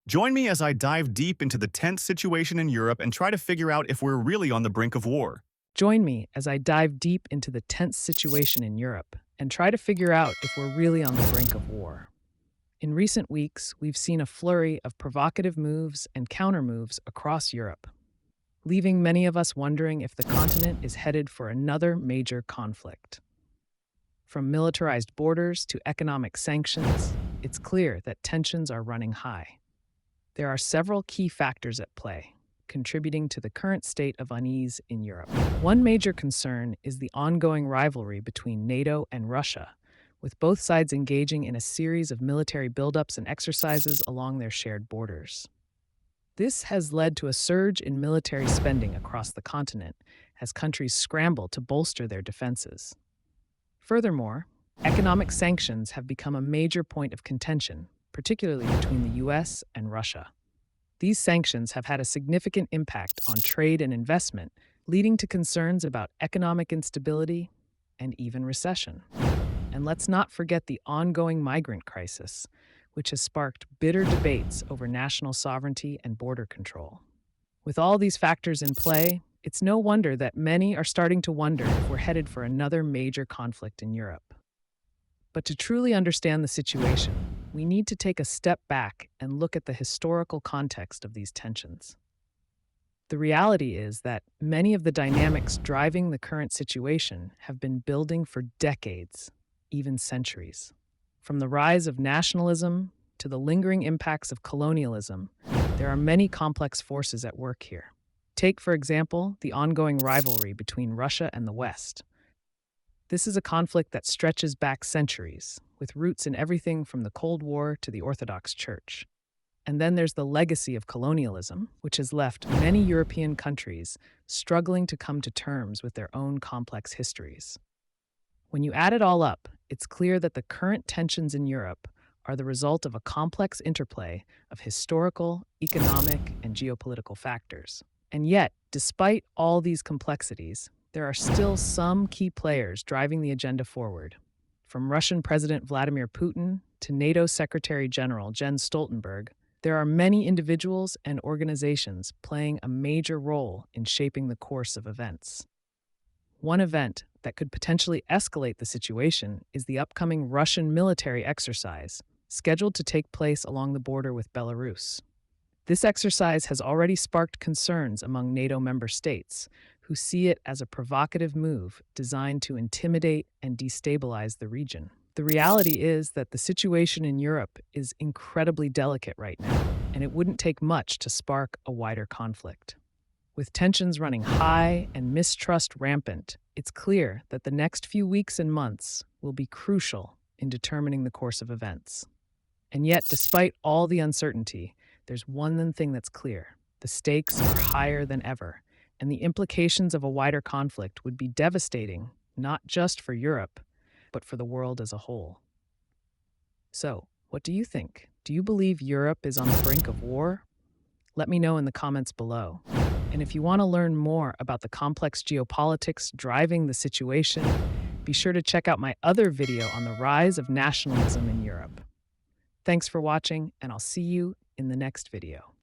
Join me as I dive deep into the tense situation in Europe and try to figure out if we're really on the brink of war. Join me as I dive deep into the tense situation in Europe and try to figure out if we're really on the brink of war. In recent weeks, we've seen a flurry of provocative moves and countermoves across Europe, leaving many of us wondering if the continent is headed for another major conflict. From militarized borders to economic sanctions, it's clear that tensions are running high. There are several key factors at play, contributing to the current state of unease in Europe. One major concern is the ongoing rivalry between NATO and Russia, with both sides engaging in a series of military buildups and exercises along their shared borders. This has led to a surge in military spending across the continent as countries scramble to bolster their defenses. Furthermore, economic sanctions have become a major point of contention, particularly between the US and Russia. These sanctions have had a significant impact on trade and investment, leading to concerns about economic instability and even recession. And let's not forget the ongoing migrant crisis, which has sparked bitter debates over national sovereignty and border control. With all these factors in play, it's no wonder that many are starting to wonder if we're headed for another major conflict in Europe. But to truly understand the situation, we need to take a step back and look at the historical context of these tensions. The reality is that many of the dynamics driving the current situation have been building for decades, even centuries. From the rise of nationalism to the lingering impacts of colonialism, there are many complex forces at work here. Take, for example, the ongoing rivalry between Russia and the West. This is a conflict that stretches back centuries, with roots in everything from the Cold War to the Orthodox Church. And then there's the legacy of colonialism, which has left many European countries struggling to come to terms with their own complex histories. When you add it all up, it's clear that the current tensions in Europe are the result of a complex interplay of historical, economic, and geopolitical factors. And yet, despite all these complexities, there are still some key players driving the agenda forward. From Russian President Vladimir Putin to NATO Secretary General Jens Stoltenberg, there are many individuals and organizations playing a major role in shaping the course of events. One event that could potentially escalate the situation is the upcoming Russian military exercise, scheduled to take place along the border with Belarus. This exercise has already sparked concerns among NATO member states, who see it as a provocative move designed to intimidate and destabilize the region. The reality is that the situation in Europe is incredibly delicate right now, and it wouldn't take much to spark a wider conflict. With tensions running high and mistrust rampant, it's clear that the next few weeks and months will be crucial in determining the course of events. And yet, despite all the uncertainty, there's one thing that's clear. The stakes are higher than ever, and the implications of a wider conflict would be devastating, not just for Europe, but for the world as a whole. So, what do you think? Do you believe Europe is on the brink of war? Let me know in the comments below. And if you want to learn more about the complex geopolitics driving the situation, be sure to check out my other video on the rise of nationalism in Europe. Thanks for watching, and I'll see you in the next video.